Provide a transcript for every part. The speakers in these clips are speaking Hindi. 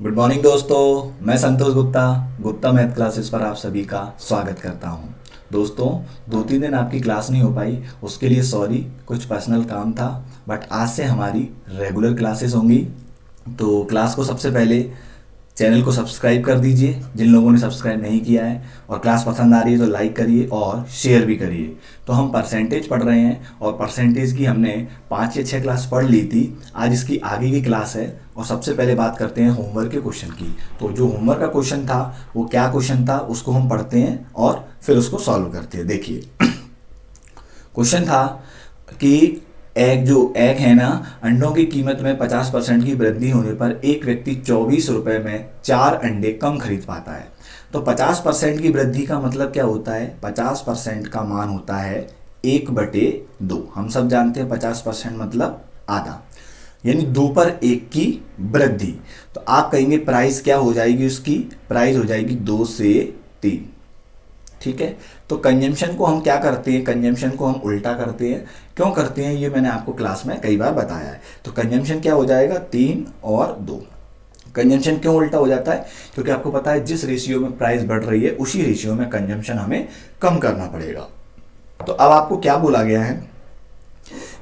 गुड मॉर्निंग दोस्तों, मैं संतोष गुप्ता गुप्ता मैथ क्लासेस पर आप सभी का स्वागत करता हूं। दोस्तों, 2-3 दिन आपकी क्लास नहीं हो पाई, उसके लिए सॉरी। कुछ पर्सनल काम था, बट आज से हमारी रेगुलर क्लासेस होंगी। तो क्लास को सबसे पहले चैनल को सब्सक्राइब कर दीजिए जिन लोगों ने सब्सक्राइब नहीं किया है, और क्लास पसंद आ रही है तो लाइक करिए और शेयर भी करिए। तो हम परसेंटेज पढ़ रहे हैं और परसेंटेज की हमने 5 या 6 क्लास पढ़ ली थी। आज इसकी आगे की क्लास है और सबसे पहले बात करते हैं होमवर्क के क्वेश्चन की। तो जो होमवर्क का क्वेश्चन था वो क्या क्वेश्चन था उसको हम पढ़ते हैं और फिर उसको सॉल्व करते हैं। देखिए, क्वेश्चन था कि एग है ना, अंडों की कीमत में 50% की वृद्धि होने पर एक व्यक्ति 24 रुपए में 4 अंडे कम खरीद पाता है। तो 50% की वृद्धि का मतलब क्या होता है? 50% का मान होता है 1/2। हम सब जानते हैं 50% मतलब आधा, यानी 2/1 की वृद्धि। तो आप कहेंगे प्राइस क्या हो जाएगी? उसकी प्राइस हो जाएगी 2 से 3। ठीक है। तो कंजम्पशन को हम क्या करते हैं? कंजम्पशन को हम उल्टा करते हैं। क्यों करते हैं ये मैंने आपको क्लास में कई बार बताया है। तो कंजम्पशन क्या हो जाएगा? 3 और 2। कंजम्पशन क्यों उल्टा हो जाता है? क्योंकि आपको पता है जिस रेशियो में प्राइस बढ़ रही है उसी रेशियो में कंजम्पशन हमें कम करना पड़ेगा। तो अब आपको क्या बोला गया है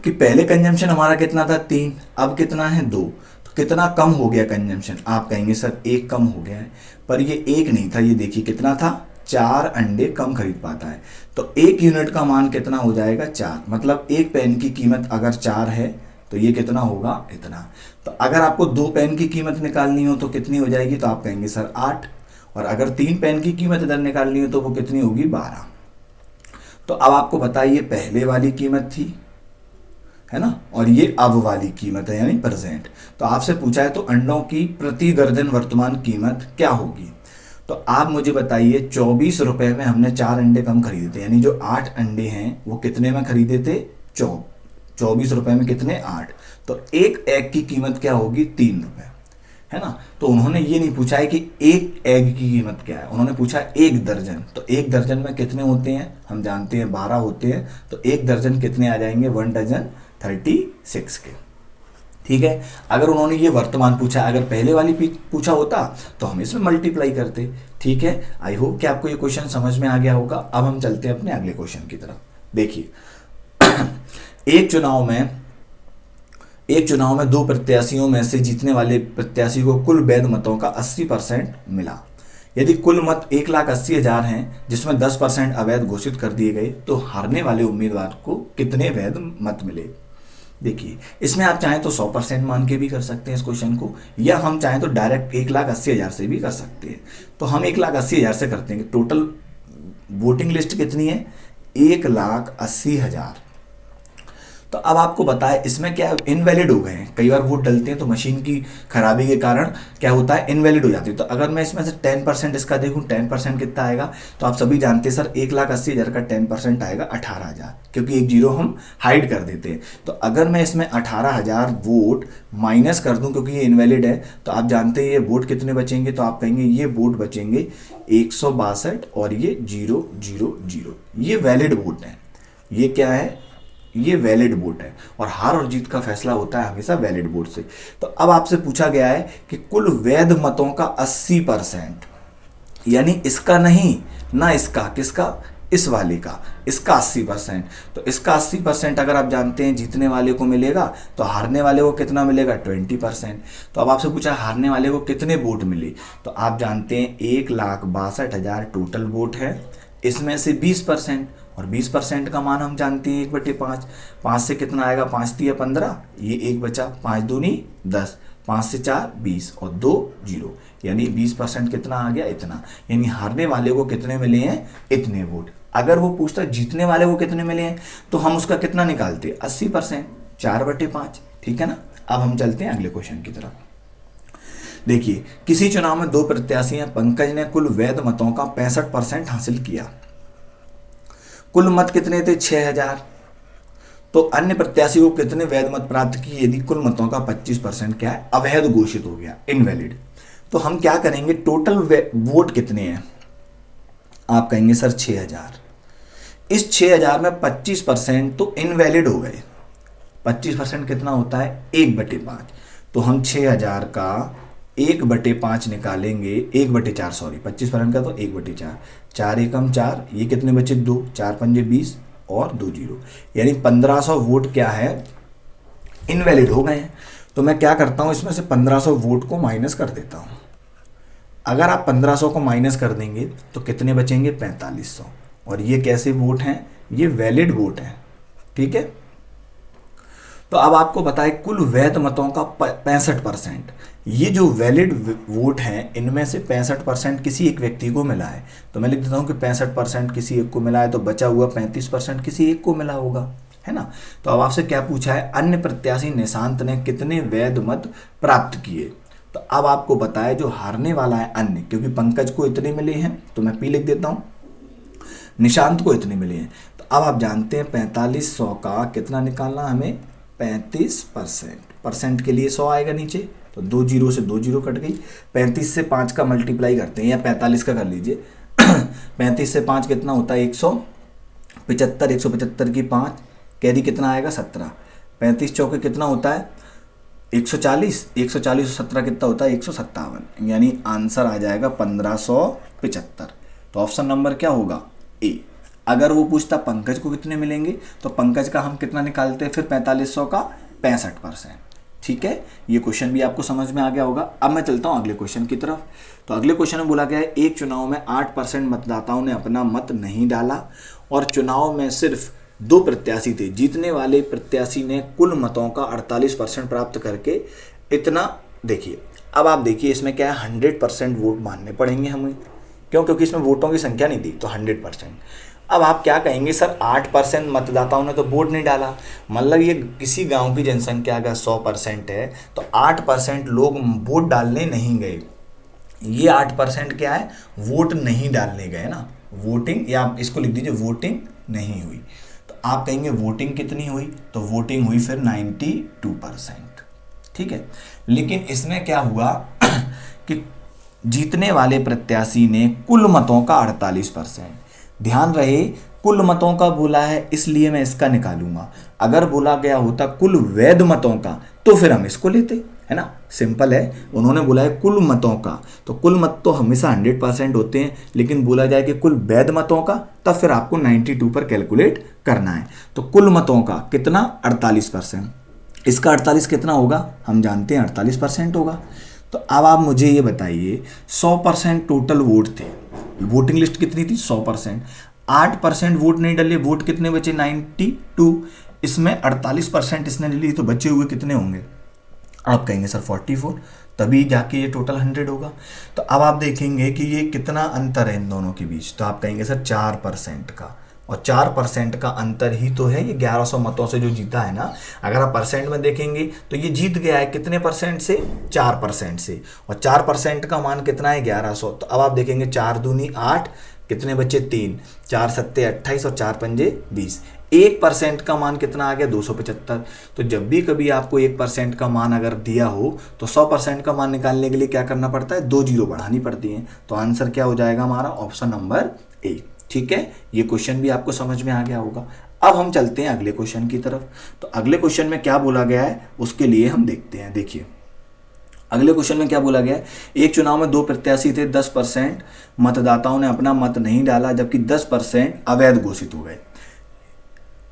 कि पहले कंजम्पशन हमारा कितना था? 3। अब कितना है? 2। तो कितना कम हो गया कंजम्पशन? आप कहेंगे सर 1 कम हो गया है, पर ये 1 नहीं था। ये देखिए कितना था? 4 अंडे कम खरीद पाता है। तो 1 यूनिट का मान कितना हो जाएगा? 4। मतलब एक पेन की कीमत अगर 4 है तो ये कितना होगा? इतना। तो अगर आपको 2 पेन की कीमत निकालनी हो तो कितनी हो जाएगी? तो आप कहेंगे सर 8। और अगर 3 पेन की कीमत इधर निकालनी हो तो वो कितनी होगी? 12। तो अब आपको बताइए, पहले वाली कीमत थी, है ना, और ये अब वाली कीमत है यानी प्रेजेंट। तो आपसे पूछा है तो अंडों की प्रति दर्जन वर्तमान कीमत क्या होगी? तो आप मुझे बताइए, 24 रुपए में हमने 4 अंडे कम खरीदे थे, यानी जो 8 अंडे हैं वो कितने में खरीदे थे? 24 रुपए में कितने? 8। तो एक एग की कीमत क्या होगी? 3 रुपए, है ना। तो उन्होंने ये नहीं पूछा है कि एक एग की कीमत क्या है, उन्होंने पूछा एक दर्जन। तो एक दर्जन में कितने होते हैं? हम जानते हैं 12 होते हैं। तो एक दर्जन कितने आ जाएंगे? 1 डजन 36 के। ठीक है। अगर उन्होंने ये वर्तमान पूछा, अगर पहले वाली पूछा होता तो हम इसमें मल्टीप्लाई करते। ठीक है। आई होप कि आपको ये क्वेश्चन समझ में आ गया होगा। अब हम चलते हैं अपने अगले क्वेश्चन की तरफ। देखिए, एक चुनाव में दो प्रत्याशियों में से जीतने वाले प्रत्याशी को कुल वैध मतों का 80% मिला। यदि कुल मत 1,80,000 हैं जिसमें 10% अवैध घोषित कर दिए गए तो हारने वाले उम्मीदवार को कितने वैध मत मिले? देखिए, इसमें आप चाहें तो 100% मान के भी कर सकते हैं इस क्वेश्चन को, या हम चाहें तो डायरेक्ट 1,80,000 से भी कर सकते हैं। तो हम 1,80,000 से करते हैं। टोटल वोटिंग लिस्ट कितनी है? 1,80,000। तो अब आपको बताए इसमें क्या इनवैलिड हो गए हैं। कई बार वोट डलते हैं तो मशीन की खराबी के कारण क्या होता है? इनवैलिड हो जाती है। तो अगर मैं इसमें से 10% इसका देखूं, 10% कितना आएगा? तो आप सभी जानते हैं सर 1,80,000 का 10% आएगा 18,000, क्योंकि एक जीरो हम हाइड कर देते हैं। तो अगर मैं इसमें 18,000 वोट माइनस कर दूं क्योंकि ये इनवैलिड है, तो आप जानते हैं ये वोट कितने बचेंगे? तो आप कहेंगे ये वोट बचेंगे 162 और ये 000। ये वैलिड वोट है। ये क्या है? ये वैलिड वोट है। और हार और जीत का फैसला होता है हमेशा वैलिड वोट से। तो अब आपसे पूछा गया है कि कुल वैध मतों का 80%, यानी इसका नहीं ना, इसका, किसका? इस वाले का, इसका 80%। तो इसका 80% अगर आप जानते हैं जीतने वाले को मिलेगा, तो हारने वाले को कितना मिलेगा? 20%। तो अब आपसे पूछा हारने वाले को कितने वोट मिले? तो आप जानते हैं 1,62,000 टोटल वोट है, इसमें से 20%, और 20% का मान हम जानते हैं 1/5। 5 से कितना आएगा? 5 तिया 15, ये 1 बचा, 5 दूनी 10, 5 से 4 20 और 2 0, यानी 20% कितना आ गया? इतना। यानी हारने वाले को कितने मिले हैं? इतने वोट। अगर वो पूछता जीतने वाले को कितने मिले हैं तो हम उसका कितना निकालते? 80%, 4/5। ठीक है ना। अब हम चलते हैं अगले क्वेश्चन की तरफ। देखिए, किसी चुनाव में दो प्रत्याशी हैं। पंकज ने कुल वैध मतों का 65% हासिल किया। कुल मत कितने थे? 6,000। तो अन्य प्रत्याशी को कितने वैध मत प्राप्त किए यदि कुल मतों का 25% क्या है? अवैध घोषित हो गया, इनवैलिड। तो हम क्या करेंगे? टोटल वोट कितने हैं? आप कहेंगे सर 6,000। इस 6,000 में 25% तो इनवैलिड हो गए। 25% कितना होता है? 1/5। तो हम 6,000 का 1/5 निकालेंगे, 1/4 सॉरी, 25% का तो 1/4, 4 एकम 4, ये कितने बचे 2, 4 पंजे 20 और 2 जीरो, यानी 1500 वोट क्या है, इनवैलिड हो गए हैं। तो मैं क्या करता हूँ, इसमें से 1500 वोट को माइनस कर देता हूँ। अगर आप 1500 को माइनस कर देंगे तो कितने बचेंगे, 4500। और ये कैसे वोट हैं, ये वैलिड वोट हैं, ठीक है। तो अब आपको बताए कुल वैध मतों का 65%, ये जो वैलिड वोट हैं इनमें से 65% किसी एक व्यक्ति को मिला है। तो मैं लिख देता हूँ कि 65% किसी एक को मिला है, तो बचा हुआ 35% किसी एक को मिला होगा, है ना। तो अब आपसे क्या पूछा है, अन्य प्रत्याशी निशांत ने कितने वैध मत प्राप्त किए। तो अब आपको बताया जो हारने वाला है अन्य, क्योंकि पंकज को इतने मिले हैं तो मैं पी लिख देता हूँ, निशांत को इतने मिले हैं। तो अब आप जानते हैं 4500 का कितना निकालना हमें, 35%, परसेंट के लिए 100 आएगा नीचे, तो 2 जीरो से 2 जीरो कट गई। 35 से 5 का मल्टीप्लाई करते हैं, या 45 का कर लीजिए। 35 से 5 कितना होता है, 175, 175 की 5, कैरी कितना आएगा 17, 35 चौके कितना होता है 140, 140 और 17 कितना होता है 157, यानी आंसर आ जाएगा 1575। तो ऑप्शन नंबर क्या होगा, ए। अगर वो पूछता पंकज को कितने मिलेंगे, तो पंकज का हम कितना निकालते हैं फिर 4500 का 65%, ठीक है। ये क्वेश्चन भी आपको समझ में आ गया होगा। अब मैं चलता हूँ अगले क्वेश्चन की तरफ। तो अगले क्वेश्चन में बोला गया है, एक चुनाव में 8% मतदाताओं ने अपना मत नहीं डाला और चुनाव में सिर्फ 2 प्रत्याशी थे। जीतने वाले प्रत्याशी ने कुल मतों का 48% प्राप्त करके इतना, देखिए अब आप देखिए इसमें क्या है, 100% वोट मानने पड़ेंगे हमें, क्योंकि इसमें वोटों की संख्या नहीं दी, तो 100%। अब आप क्या कहेंगे, सर 8% मतदाताओं ने तो वोट नहीं डाला, मतलब ये किसी गांव की जनसंख्या अगर 100% है तो 8% लोग वोट डालने नहीं गए। ये 8% क्या है, वोट नहीं डालने गए ना, वोटिंग, या आप इसको लिख दीजिए वोटिंग नहीं हुई। तो आप कहेंगे वोटिंग कितनी हुई, तो वोटिंग हुई फिर 92%, ठीक है। लेकिन इसमें क्या हुआ कि जीतने वाले प्रत्याशी ने कुल मतों का 48%, ध्यान रहे कुल मतों का बोला है इसलिए मैं इसका निकालूंगा। अगर बोला गया होता कुल वैध मतों का तो फिर हम इसको लेते, है ना, सिंपल है। उन्होंने बोला है कुल मतों का, तो कुल मत तो हमेशा 100% होते हैं, लेकिन बोला जाए कि कुल वैध मतों का, तब फिर आपको 92 पर कैलकुलेट करना है। तो कुल मतों का कितना, 48%, इसका 48 कितना होगा, हम जानते हैं 48% होगा। तो अब आप मुझे ये बताइए 100% टोटल वोट थे, वोटिंग लिस्ट कितनी थी 100%, 8% वोट नहीं डले, वोट कितने बचे 92, इसमें 48% इसने ले ली, तो बचे हुए कितने होंगे, आप कहेंगे सर 44, तभी जाके ये टोटल 100 होगा। तो अब आप देखेंगे कि ये कितना अंतर है इन दोनों के बीच, तो आप कहेंगे सर 4% का, और 4% का अंतर ही तो है ये 1100 मतों से जो जीता है ना। अगर आप परसेंट में देखेंगे तो ये जीत गया है कितने परसेंट से, 4% से, और 4% का मान कितना है 1100। तो अब आप देखेंगे 4 दूनी 8, कितने बच्चे 3, 4 सत्ते 28 और 4 पंजे 20, 1% का मान कितना आ गया 275। तो जब भी कभी आपको 1% का मान अगर दिया हो तो 100% का मान निकालने के लिए क्या करना पड़ता है, 2 जीरो बढ़ानी पड़ती हैं। तो आंसर क्या हो जाएगा हमारा, ऑप्शन नंबर ए, ठीक है। ये क्वेश्चन भी आपको समझ में आ गया होगा। अब हम चलते हैं अगले क्वेश्चन की तरफ। तो अगले क्वेश्चन में क्या बोला गया है उसके लिए हम देखते हैं। देखिए अगले क्वेश्चन में क्या बोला गया है, एक चुनाव में 2 प्रत्याशी थे, 10% मतदाताओं ने अपना मत नहीं डाला, जबकि 10% अवैध घोषित हो गए।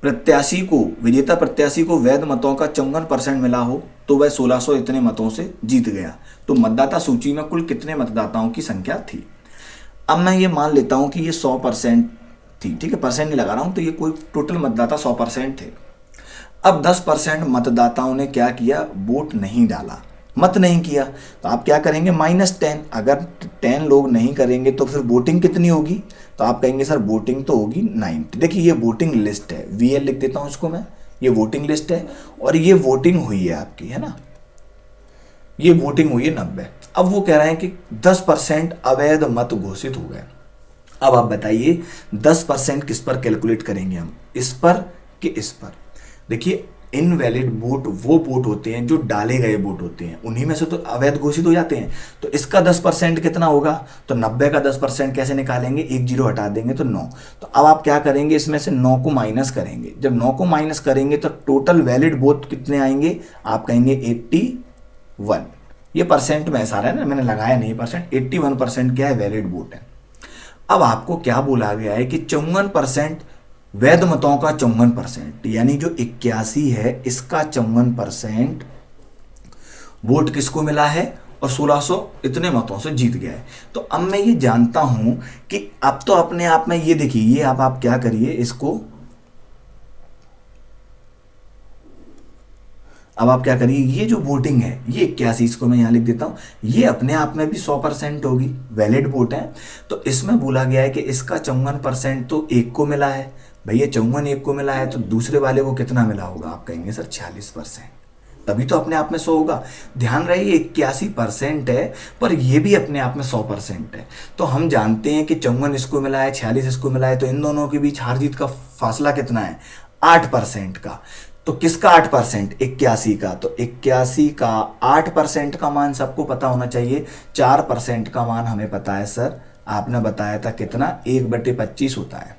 प्रत्याशी को, विजेता प्रत्याशी को वैध मतों का 54% मिला हो तो वह 1600 इतने मतों से जीत गया। तो मतदाता सूची में कुल कितने मतदाताओं की संख्या थी। अब मैं ये मान लेता हूं कि ये 100% थी, ठीक है, परसेंट नहीं लगा रहा हूं, तो ये कोई टोटल मतदाता 100% थे। अब 10% मतदाताओं ने क्या किया, वोट नहीं डाला, मत नहीं किया। तो आप क्या करेंगे, -10, अगर 10 लोग नहीं करेंगे तो फिर वोटिंग कितनी होगी, तो आप कहेंगे सर वोटिंग तो होगी 90। देखिए ये वोटिंग लिस्ट है, VL लिख देता हूं इसको मैं, ये वोटिंग लिस्ट है और ये वोटिंग हुई है आपकी, है ना, ये वोटिंग हुई है 90। अब वो कह रहे हैं कि 10% अवैध मत घोषित हो गए। अब आप बताइए 10% किस पर कैलकुलेट करेंगे हम, इस पर कि इस पर। देखिए इनवैलिड वोट वो वोट होते हैं जो डाले गए वोट होते हैं, उन्हीं में से तो अवैध घोषित हो जाते हैं। तो इसका 10% कितना होगा, तो 90 का 10% कैसे निकालेंगे, 1 जीरो हटा देंगे तो 9। तो अब आप क्या करेंगे, इसमें से 9 को माइनस करेंगे। जब 9 को माइनस करेंगे तो टोटल वैलिड वोट कितने आएंगे, आप कहेंगे 81, ये परसेंट में ऐसा रहा है ना, मैंने लगाया नहीं परसेंट, 81% क्या है, वैलिड वोट है। अब आपको क्या बोला गया है कि 54% वैध मतों का 54%, यानी जो 81 है इसका 54% वोट किसको मिला है और 1600 इतने मतों से जीत गया है। तो अब मैं ये जानता हूं कि अब तो अपने आप में ये देखिए, ये अब आप क्या करिए इसको, अब आप क्या करिए, ये जो वोटिंग है ये 81, इसको मैं यहां लिख देता हूं, ये अपने आप में भी 100% होगी, वैलिड वोट है। तो इसमें बोला गया है कि इसका 54% तो एक को मिला है, भैया 54 एक को मिला है, तो दूसरे वाले को कितना मिला होगा, आप कहेंगे सर 46%, तभी तो अपने आप में 100 होगा। ध्यान रहे 81% है, पर ये भी अपने आप में 100% है। तो हम जानते हैं कि 54 इसको मिला है, 46 इसको मिला है, तो इन दोनों के बीच हार जीत का फासला कितना है, 8% का। तो किसका 8%, 81 का। तो 81 का 8% का मान सबको पता होना चाहिए। 4% का मान हमें पता है सर, आपने बताया था कितना, 1/25 होता है।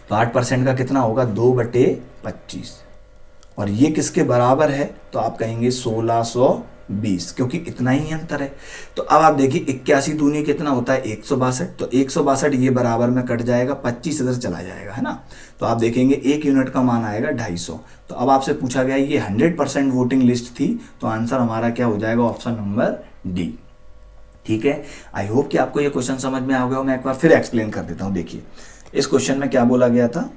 तो 8% का कितना होगा, 2/25। और ये किसके बराबर है, तो आप कहेंगे 1620, क्योंकि इतना ही अंतर है। तो अब आप देखिए 81 दूनी कितना होता है, 162। तो 162 ये बराबर में कट जाएगा, 25 इधर चला जाएगा, है ना। तो आप देखेंगे 1 यूनिट का मान आएगा 250। तो अब आपसे पूछा गया ये 100% वोटिंग लिस्ट थी, तो आंसर हमारा क्या हो जाएगा, ऑप्शन नंबर डी। ठीक है, आई होप कि आपको ये क्वेश्चन समझ में आ गया हो। मैं एक बार फिर एक्सप्लेन कर देता हूं। देखिए इस क्वेश्चन में क्या बोला गया था,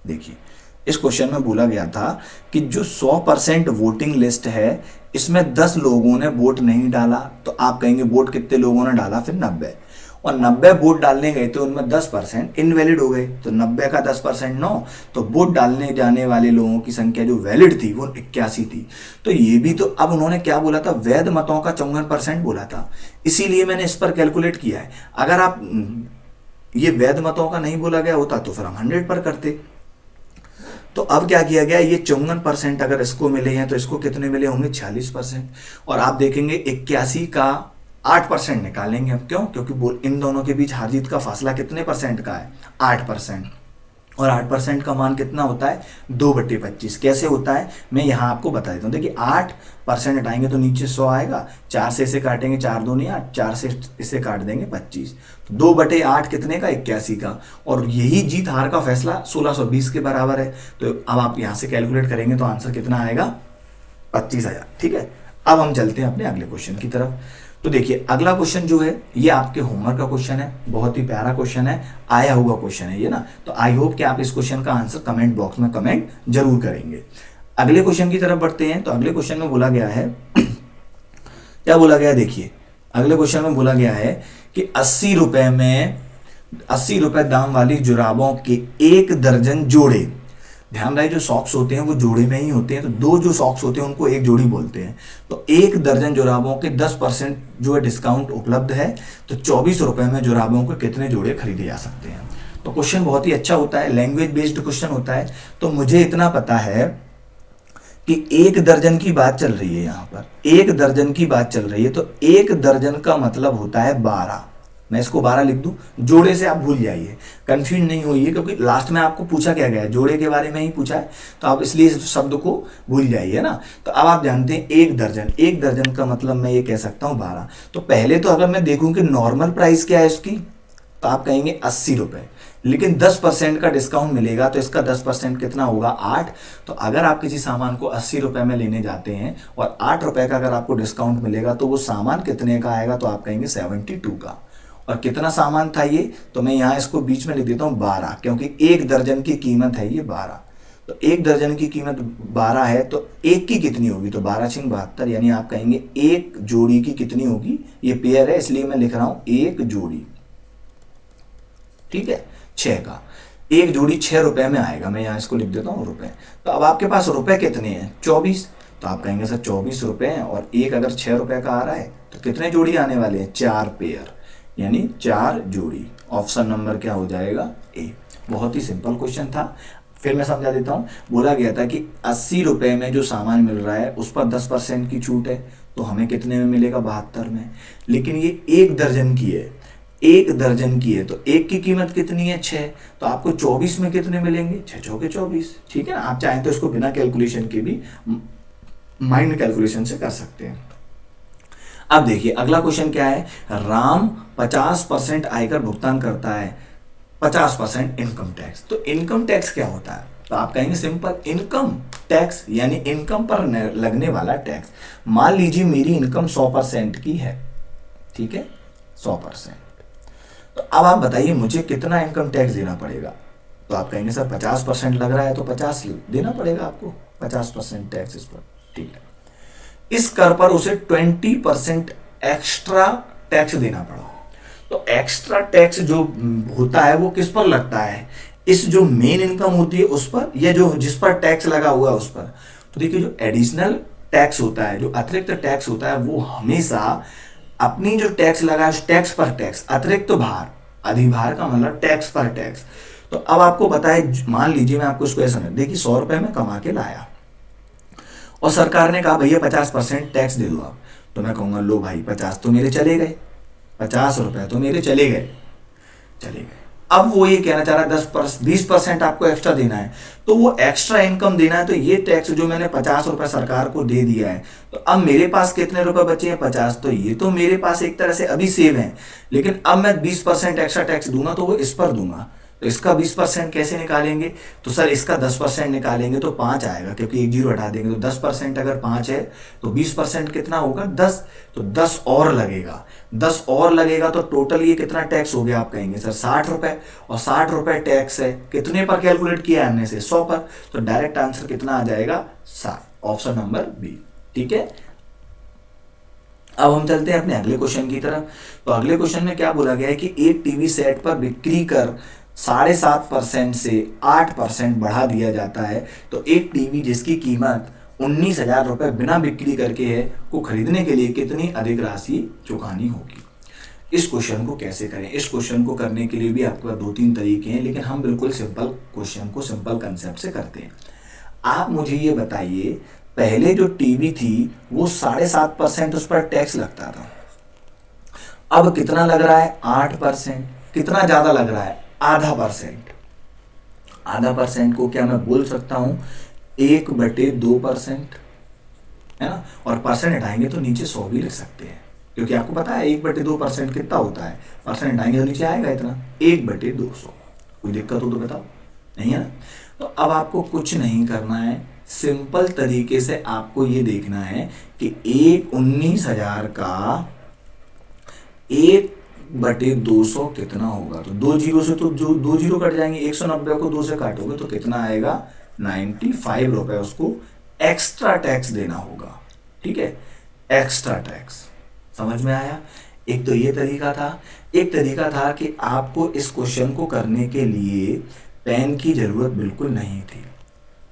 देखिए इस क्वेश्चन में बोला गया था कि जो 100% वोटिंग लिस्ट है इसमें 10 लोगों ने वोट नहीं डाला। तो आप कहेंगे वोट कितने लोगों ने डाला, फिर 90, और 90 वोट डालने गए तो उनमें 10% इनवैलिड हो गए। तो 90 का 10% 9, तो वोट डालने जाने वाले लोगों की संख्या जो वैलिड थी वो 81 थी। तो ये भी, तो अब उन्होंने क्या बोला था, वैध मतों का 54% बोला था, इसीलिए मैंने इस पर कैलकुलेट किया है। अगर आप ये वैध मतों का नहीं बोला गया होता तो फिर हम 100 पर करते। तो अब क्या किया गया, ये 54% अगर इसको मिले हैं तो इसको कितने मिले होंगे, 46%। और आप देखेंगे 81 का 8% निकालेंगे हम, क्यों, क्योंकि इन दोनों के बीच हार जीत का फासला कितने परसेंट का है, 8%। और 8% का मान कितना होता है, 2/25। कैसे होता है मैं यहाँ आपको बता देता हूँ। देखिए 8% हटाएंगे तो नीचे 100 आएगा, 4 से इसे काटेंगे, 4 दूनी 8, 4 से इसे काट देंगे 25। तो 2/8 कितने का, 81 का। और यही जीत हार का फैसला 1620 के बराबर है। तो अब आप यहाँ से कैलकुलेट करेंगे तो आंसर कितना आएगा, 25,000। ठीक है, अब हम चलते हैं अपने अगले क्वेश्चन की तरफ। तो देखिए अगला क्वेश्चन जो है ये आपके होमवर्क का क्वेश्चन है, बहुत ही प्यारा क्वेश्चन है, आया हुआ क्वेश्चन है ये ना। तो आई होप कि आप इस क्वेश्चन का आंसर कमेंट बॉक्स में कमेंट जरूर करेंगे। अगले क्वेश्चन की तरफ बढ़ते हैं। तो अगले क्वेश्चन में बोला गया है क्या बोला गया है, देखिए अगले क्वेश्चन में बोला गया है कि 80 रुपए में 80 रुपए दाम वाली जुराबों के 1 दर्जन जोड़े, ध्यान रहे जो सॉक्स होते हैं वो जोड़े में ही होते हैं, तो 2 जो सॉक्स होते हैं उनको एक जोड़ी बोलते हैं। तो 1 दर्जन जुराबों के 10% जो है डिस्काउंट उपलब्ध है, तो 24 रुपए में जुराबों के कितने जोड़े खरीदे जा सकते हैं। तो क्वेश्चन बहुत ही अच्छा होता है, लैंग्वेज बेस्ड क्वेश्चन होता है। तो मुझे इतना पता है कि 1 दर्जन की बात चल रही है, यहाँ पर 1 दर्जन की बात चल रही है, तो 1 दर्जन का मतलब होता है 12। मैं इसको 12 लिख दूं, जोड़े से आप भूल जाइए, कंफ्यूज नहीं होइए, क्योंकि लास्ट में आपको पूछा क्या गया है, जोड़े के बारे में ही पूछा है, तो आप इसलिए इस शब्द को भूल जाइए ना। तो अब आप जानते हैं 1 दर्जन का मतलब मैं ये कह सकता हूँ 12। तो पहले तो अगर मैं देखूं कि नॉर्मल प्राइस क्या है इसकी, तो आप कहेंगे 80 रुपए, लेकिन 10% का डिस्काउंट मिलेगा तो इसका 10% कितना होगा, 8। तो अगर आप किसी सामान को 80 रुपए में लेने जाते हैं और 8 रुपए का अगर आपको डिस्काउंट मिलेगा तो वो सामान कितने का आएगा, तो आप कहेंगे 72 का। और कितना सामान था ये, तो मैं यहाँ इसको बीच में लिख देता हूँ 12, क्योंकि 1 दर्जन की कीमत है ये 12। तो 1 दर्जन की कीमत 12 है, तो एक की कितनी होगी, तो 12 × 72, यानी आप कहेंगे एक जोड़ी की कितनी होगी, ये पेयर है इसलिए मैं लिख रहा हूँ एक जोड़ी। ठीक है, 6 का एक जोड़ी 6 रुपए में आएगा, मैं यहाँ इसको लिख देता हूँ रुपए। तो अब आपके पास रुपए कितने हैं, 24। तो आप कहेंगे सर 24 रुपए हैं, और एक अगर 6 रुपए का आ रहा है तो कितने जोड़ी आने वाले हैं, 4 पेयर, यानी 4 जोड़ी। ऑप्शन नंबर क्या हो जाएगा, ए। बहुत ही सिंपल क्वेश्चन था, फिर मैं समझा देता हूँ। बोला गया था कि 80 रुपए में जो सामान मिल रहा है उस पर 10% की छूट है, तो हमें कितने में मिलेगा, 72 में। लेकिन ये 1 दर्जन की है, एक दर्जन की है तो एक की कीमत कितनी है 6, तो आपको 24 में कितने मिलेंगे, 6 चौके 24। ठीक है ना, आप चाहें तो इसको बिना कैलकुलेशन के भी माइंड कैलकुलेशन से कर सकते हैं। अब देखिए अगला क्वेश्चन क्या है, राम 50% आयकर भुगतान करता है, 50% इनकम टैक्स। तो इनकम टैक्स क्या होता है, तो आप कहेंगे सिंपल, इनकम टैक्स यानी इनकम पर लगने वाला टैक्स। मान लीजिए मेरी इनकम 100% की है, ठीक है 100%, तो अब आप बताइए मुझे कितना इनकम टैक्स देना पड़ेगा। तो आप कहेंगे सर 50% लग रहा है तो 50 देना पड़ेगा आपको, 50% टैक्स इस पर। ठीक है, इस कर पर उसे 20% एक्स्ट्रा टैक्स देना पड़ा। तो एक्स्ट्रा टैक्स जो होता है वो किस पर लगता है, इस जो मेन इनकम होती है उस पर, या जो जिस पर टैक्स लगा हुआ है उस पर। तो देखिए जो एडिशनल टैक्स होता है, जो अतिरिक्त टैक्स होता है, वो हमेशा अपनी जो टैक्स लगा है उस टैक्स पर टैक्स, अतिरिक्त भार, अधिभार का मतलब टैक्स पर टैक्स। तो अब आपको पता है, मान लीजिए मैं आपको इसको ऐसा, देखिए 100 रुपए में कमा के लाया और सरकार ने कहा भैया 50% टैक्स दे दो आप, तो मैं कहूंगा लो भाई 50 तो मेरे चले गए, 50 रुपए तो मेरे चले गए, चले गए। अब वो ये कहना चाह रहा है 20% आपको एक्स्ट्रा देना है, तो वो एक्स्ट्रा इनकम देना है, तो ये टैक्स जो मैंने 50 रुपए सरकार को दे दिया है, तो अब मेरे पास कितने रुपए बचे हैं 50, तो ये तो मेरे पास एक तरह से अभी सेव है, लेकिन अब मैं 20% एक्स्ट्रा टैक्स दूंगा तो वो इस पर दूंगा। तो इसका 20% कैसे निकालेंगे, तो सर इसका 10% निकालेंगे तो 5 आएगा, क्योंकि एक जीरो हटा देंगे तो 10% अगर 5 है तो 20% कितना होगा 10, तो 10 और लगेगा, 10 और लगेगा तो टोटल ये कितना टैक्स हो गया, आप कहेंगे सर 60 रुपए, और 60 रुपए टैक्स है कितने पर कैलकुलेट किया है हमने से 100 पर, तो डायरेक्ट आंसर कितना आ जाएगा 60, ऑप्शन नंबर बी। ठीक है, अब हम चलते हैं अपने अगले क्वेश्चन की तरफ। तो अगले क्वेश्चन में क्या बोला गया है कि एक टीवी सेट पर बिक्री कर 7.5% से 8% बढ़ा दिया जाता है, तो एक टीवी जिसकी कीमत 19,000 रुपए बिना बिक्री करके है को खरीदने के लिए कितनी अधिक राशि चुकानी होगी। इस क्वेश्चन को कैसे करें, इस क्वेश्चन को करने के लिए भी आपके पास 2-3 तरीके हैं, लेकिन हम बिल्कुल सिंपल क्वेश्चन को सिंपल कंसेप्ट से करते हैं। आप मुझे ये बताइए, पहले जो टीवी थी वो 7.5% उस पर टैक्स लगता था, अब कितना लग रहा है 8%, कितना ज्यादा लग रहा है आधा परसेंट। आधा परसेंट को क्या मैं बोल सकता हूं 1/2%, है ना, और परसेंट हटाएंगे तो नीचे 100 भी लिख सकते हैं, क्योंकि आपको पता है 1/2% कितना होता है, परसेंट हटाएंगे तो नीचे आएगा इतना 1/200। कोई दिक्कत हो तो बताओ, नहीं है ना। तो अब आपको कुछ नहीं करना है, सिंपल तरीके से आपको ये देखना है कि 19,000 का 1/200 कितना होगा। तो 2 जीरो से तो जो 2 जीरो कट जाएंगे, 190 को 2 से काटोगे तो कितना आएगा 95 रुपए, उसको एक्स्ट्रा टैक्स देना होगा। ठीक है, एक्स्ट्रा टैक्स, समझ में आया। एक तो ये तरीका था, एक तरीका था कि आपको इस क्वेश्चन को करने के लिए पेन की जरूरत बिल्कुल नहीं थी।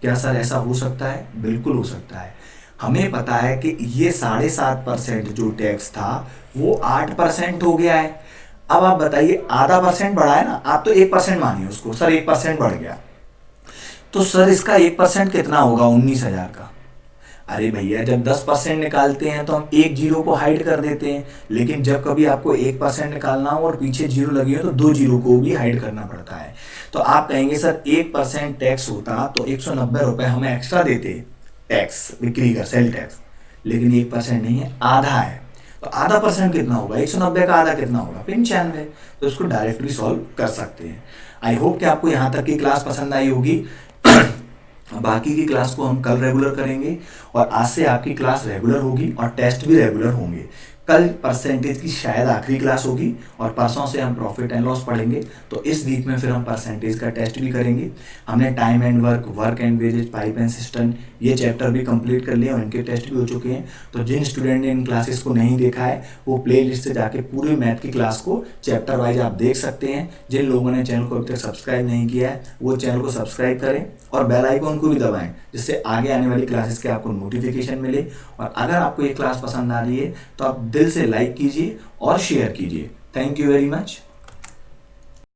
क्या सर ऐसा हो सकता है, बिल्कुल हो सकता है। हमें पता है कि ये 7.5% जो टैक्स था वो 8% हो गया है। अब आप बताइए आधा परसेंट बढ़ा है ना, आप तो 1% मानिए उसको, सर 1% बढ़ गया, तो सर इसका 1% कितना होगा 19,000 का। अरे भैया जब 10% निकालते हैं तो हम एक जीरो को हाइड कर देते हैं, लेकिन जब कभी आपको 1% निकालना हो और पीछे जीरो लगी हो तो 2 जीरो को भी हाइड करना पड़ता है। तो आप कहेंगे सर 1% टैक्स होता तो 190 रुपए हमें एक्स्ट्रा देते टैक्स, बिक्री का सेल टैक्स, लेकिन 1% नहीं है, आधा है। तो आधा परसेंट कितना होगा, 190 का आधा कितना होगा 95। तो इसको डायरेक्टली सॉल्व कर सकते हैं। आई होप कि आपको यहाँ तक की क्लास पसंद आई होगी। बाकी की क्लास को हम कल रेगुलर करेंगे, और आज से आपकी क्लास रेगुलर होगी और टेस्ट भी रेगुलर होंगे। कल परसेंटेज की शायद आखिरी क्लास होगी, और परसों से हम प्रॉफिट एंड लॉस पढ़ेंगे। तो इस वीक में फिर हम परसेंटेज का टेस्ट भी करेंगे। हमने time and work, work and wages, pipe and cistern, ये चैप्टर भी कंप्लीट कर लिए और इनके टेस्ट भी हो चुके हैं। तो जिन स्टूडेंट ने इन क्लासेस को नहीं देखा है वो प्ले लिस्ट से जाके पूरी मैथ की क्लास को चैप्टर वाइज आप देख सकते हैं। जिन लोगों ने चैनल को अभी तक सब्सक्राइब नहीं किया है वो चैनल को सब्सक्राइब करें और बेल आइकन को भी दबाएं, जिससे आगे आने वाली क्लासेस के आपको नोटिफिकेशन मिले। और अगर आपको ये क्लास पसंद आ रही है तो आप दिल से लाइक कीजिए और शेयर कीजिए। Thank you very much.